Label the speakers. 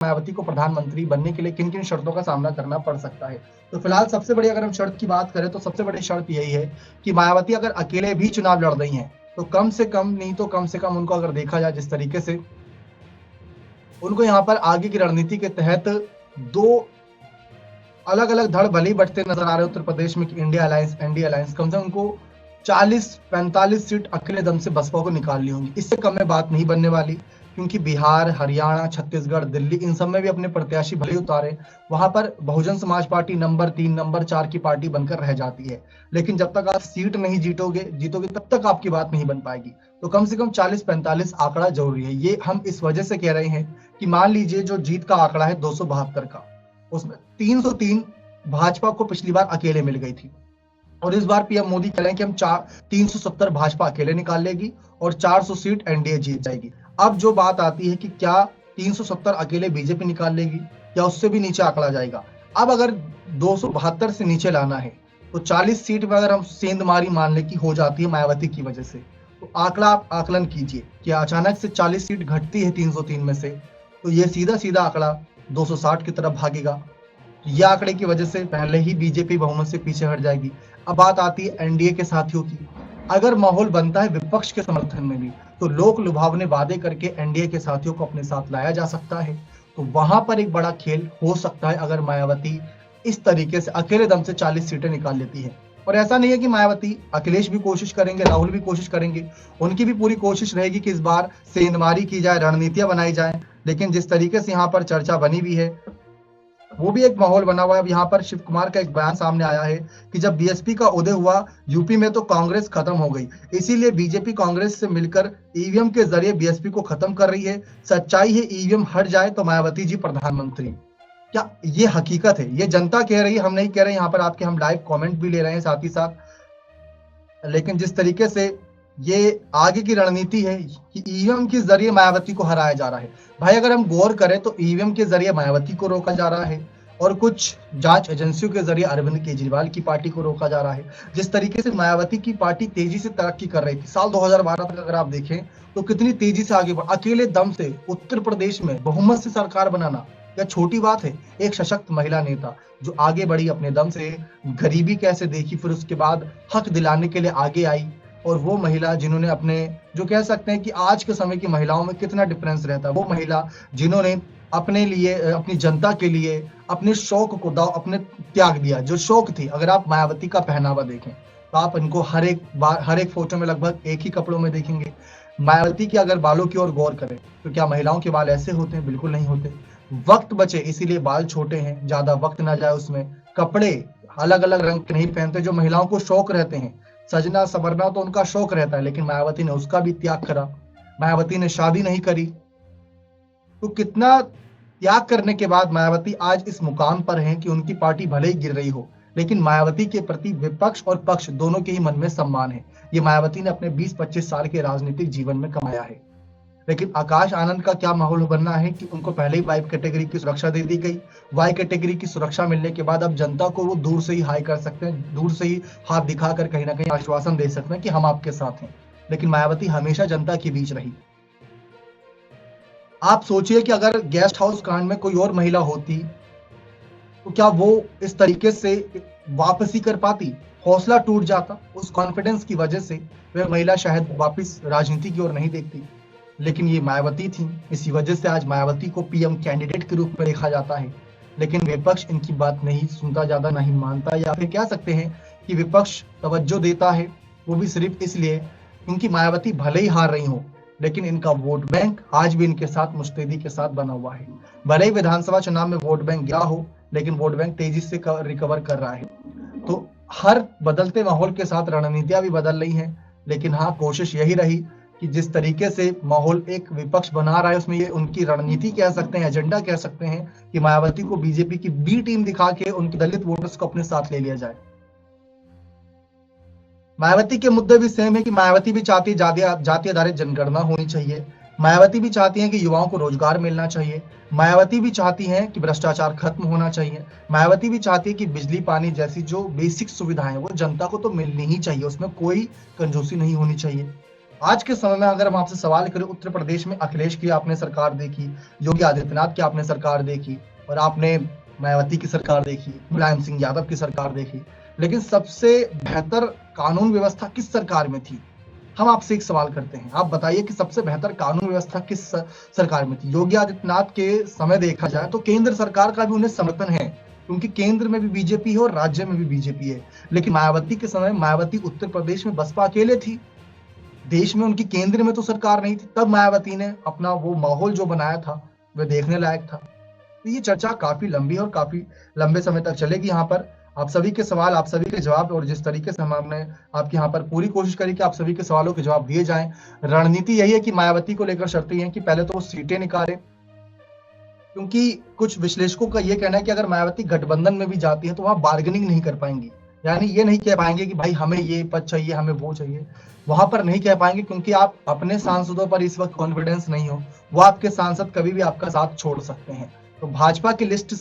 Speaker 1: मायावती को प्रधानमंत्री बनने के लिए किन किन शर्तों का सामना करना पड़ सकता है। तो फिलहाल सबसे बड़ी अगर हम शर्त की बात करें तो सबसे बड़ी शर्त यही है कि मायावती अगर अकेले भी चुनाव लड़ रही हैं तो कम से कम नहीं तो कम से कम उनको अगर देखा जाए जिस तरीके से उनको यहाँ पर आगे की रणनीति के तहत दो अलग अलग धड़ भले ही बढ़ते नजर आ रहे उत्तर प्रदेश में कि इंडिया अलायंस एनडीए अलायंस कम से कम उनको 40-45 सीट अकेले दम से बसपा को निकाल ली होंगी। इससे कम में बात नहीं बनने वाली, क्योंकि बिहार, हरियाणा, छत्तीसगढ़, दिल्ली इन सब में भी अपने प्रत्याशी भले ही उतारे, वहां पर Bahujan Samaj party number 3 number 4 की पार्टी बनकर रह जाती है। लेकिन जब तक आप सीट नहीं जीतोगे तब तक आपकी बात नहीं बन पाएगी। तो कम से कम 40-45 आंकड़ा जरूरी है। ये हम इस वजह से कह रहे हैं कि मान लीजिए जो जीत का आंकड़ा है 272 का, उसमें 303 भाजपा को पिछली बार अकेले मिल गई थी और इस बार पीएम मोदी कह रहे हैं कि हम 370 भाजपा अकेले निकाल लेगी और 400 सीट एनडीए जीत जाएगी। अब जो बात आती है कि क्या 370 अकेले बीजेपी निकाल लेगी या उससे भी नीचे आंकड़ा जाएगा। अब अगर 272 से नीचे लाना है तो 40 सीट में अगर हम सेंधमारी मान ले कि हो जाती है मायावती की वजह से, तो आंकड़ा आप आकलन कीजिए कि अचानक से 40 सीट घटती है 303 में से, तो ये सीधा सीधा आंकड़ा 260 की तरफ भागेगा। ये आंकड़े की वजह से पहले ही बीजेपी बहुमत से पीछे हट जाएगी। अब बात आती है एनडीए के साथियों की। अगर माहौल बनता है विपक्ष के समर्थन में भी तो लोक लुभावने वादे करके एनडीए के साथियों को अपने साथ लाया जा सकता है। तो वहां पर एक बड़ा खेल हो सकता है अगर मायावती इस तरीके से अकेले दम से 40 सीटें निकाल लेती है। और ऐसा नहीं है कि मायावती, अखिलेश भी कोशिश करेंगे, राहुल भी कोशिश करेंगे, उनकी भी पूरी कोशिश रहेगी कि इस बार सेंधमारी की जाए, रणनीतियां बनाई जाए। लेकिन जिस तरीके से यहाँ पर चर्चा बनी हुई है वो भी एक माहौल बना हुआ है। अब यहाँ पर शिव कुमार का एक बयान सामने आया है कि जब बीएसपी का उदय हुआ यूपी में तो कांग्रेस खत्म हो गई, इसीलिए बीजेपी कांग्रेस से मिलकर ईवीएम के जरिए बीएसपी को खत्म कर रही है। सच्चाई है ईवीएम हट जाए तो मायावती जी प्रधानमंत्री। क्या ये हकीकत है? ये जनता कह रही है, हम नहीं कह रहे। यहाँ पर आपके हम लाइव कमेंट भी ले रहे हैं साथ ही साथ। लेकिन जिस तरीके से ये आगे की रणनीति है कि ईवीएम के जरिए मायावती को हराया जा रहा है। भाई अगर हम गौर करें तो ईवीएम के जरिए मायावती को रोका जा रहा है और कुछ जांच एजेंसियों के जरिए अरविंद केजरीवाल की पार्टी को रोका जा रहा है। जिस तरीके से मायावती की पार्टी तेजी से तरक्की कर रही थी साल 2012 तक अगर आप देखें तो कितनी तेजी से आगे बढ़, अकेले दम से उत्तर प्रदेश में बहुमत से सरकार बनाना क्या छोटी बात है। एक सशक्त महिला नेता जो आगे बढ़ी, अपने दम से गरीबी कैसे देखी, फिर उसके बाद हक दिलाने के लिए आगे आई। और वो महिला जिन्होंने अपने, जो कह सकते हैं कि आज के समय की महिलाओं में कितना डिफरेंस रहता है, वो महिला जिन्होंने अपने लिए, अपनी जनता के लिए अपने शौक को दाव अपने त्याग दिया। जो शौक थी, अगर आप मायावती का पहनावा देखें तो आप इनको हर एक बार हर एक फोटो में लगभग एक ही कपड़ों में देखेंगे। मायावती की अगर बालों की ओर गौर करें तो क्या महिलाओं के बाल ऐसे होते हैं? बिल्कुल नहीं होते। वक्त बचे इसीलिए बाल छोटे हैं, ज्यादा वक्त ना जाए उसमें। कपड़े अलग अलग रंग के नहीं पहनते जो महिलाओं को शौक रहते हैं। सजना संवरना तो उनका शौक रहता है, लेकिन मायावती ने उसका भी त्याग करा। मायावती ने शादी नहीं करी। तो कितना त्याग करने के बाद मायावती आज इस मुकाम पर हैं कि उनकी पार्टी भले ही गिर रही हो, लेकिन मायावती के प्रति विपक्ष और पक्ष दोनों के ही मन में सम्मान है। ये मायावती ने अपने 20-25 साल के राजनीतिक जीवन में कमाया है। लेकिन आकाश आनंद का क्या माहौल बनना है कि उनको पहले ही वाई कैटेगरी की सुरक्षा दे दी गई। वाई कैटेगरी की सुरक्षा मिलने के बाद अब जनता को वो दूर से ही हाई कर सकते हैं, दूर से ही हाथ दिखाकर कहीं ना कहीं आश्वासन दे सकते हैं कि हम आपके साथ हैं। लेकिन मायावती हमेशा जनता के बीच रही। आप सोचिए कि अगर गेस्ट हाउस कांड में कोई और महिला होती तो क्या वो इस तरीके से वापसी कर पाती? हौसला टूट जाता। उस कॉन्फिडेंस की वजह से वह महिला शायद वापस राजनीति की ओर नहीं देखती। लेकिन ये मायावती थी, इसी वजह से आज मायावती को पीएम कैंडिडेट के रूप में देखा जाता है। लेकिन विपक्ष इनकी बात नहीं सुनता, ज्यादा नहीं मानता, या फिर कह सकते हैं कि विपक्ष तवज्जो देता है वो भी सिर्फ इसलिए क्योंकि मायावती भले ही हार रही हो, लेकिन इनका वोट बैंक आज भी इनके साथ मुस्तैदी के साथ बना हुआ है। भले ही विधानसभा चुनाव में वोट बैंक गया हो, लेकिन वोट बैंक तेजी से रिकवर कर रहा है। तो हर बदलते माहौल के साथ रणनीतियां भी बदल रही हैं। लेकिन हाँ, कोशिश यही रही कि जिस तरीके से माहौल एक विपक्ष बना रहा है उसमें ये उनकी रणनीति कह सकते हैं, एजेंडा कह सकते हैं कि मायावती को बीजेपी की बी टीम दिखा के उनके दलित वोटर्स को अपने साथ ले लिया जाए। मायावती के मुद्दे भी सेम है कि मायावती भी चाहती है जाति आधारित जनगणना होनी चाहिए। मायावती भी चाहती हैं कि युवाओं को रोजगार मिलना चाहिए। मायावती भी चाहती हैं कि भ्रष्टाचार खत्म होना चाहिए। मायावती भी चाहती है कि बिजली पानी जैसी जो बेसिक सुविधाएं वो जनता को तो मिलनी ही चाहिए, उसमें कोई कंजूसी नहीं होनी चाहिए। आज के समय में अगर हम आपसे सवाल करें, उत्तर प्रदेश में अखिलेश की आपने सरकार देखी, योगी आदित्यनाथ की आपने सरकार देखी और आपने मायावती की सरकार देखी, मुलायम सिंह यादव की सरकार देखी, लेकिन सबसे बेहतर कानून व्यवस्था किस सरकार में थी? हम आपसे एक सवाल करते हैं, आप बताइए कि सबसे बेहतर कानून व्यवस्था किस सरकार में थी? योगी आदित्यनाथ के समय देखा जाए तो केंद्र सरकार का भी उन्हें समर्थन है, क्योंकि केंद्र में भी बीजेपी है और राज्य में भी बीजेपी है। लेकिन मायावती के समय मायावती उत्तर प्रदेश में बसपा अकेले थी, देश में उनकी केंद्र में तो सरकार नहीं थी। तब मायावती ने अपना वो माहौल जो बनाया था वह देखने लायक था। तो ये चर्चा काफी लंबी और काफी लंबे समय तक चलेगी। यहाँ पर आप सभी के सवाल, आप सभी के जवाब, और जिस तरीके से हमने आपके यहाँ पर पूरी कोशिश करी कि आप सभी के सवालों के जवाब दिए जाएं। रणनीति यही है कि मायावती को लेकर शर्तें ये हैं कि पहले तो वो सीटें निकाले, क्योंकि कुछ विश्लेषकों का ये कहना है कि अगर मायावती गठबंधन में भी जाती है तो वहां बार्गेनिंग नहीं कर पाएंगी, यानी ये नहीं कह पाएंगे कि भाई हमें ये पद चाहिए, हमें वो चाहिए, वहां पर नहीं कह पाएंगे, क्योंकि आप अपने सांसदों पर इस वक्त कॉन्फिडेंस नहीं हो। वो आपके सांसद कभी भी आपका साथ छोड़ सकते हैं। तो भाजपा की लिस्ट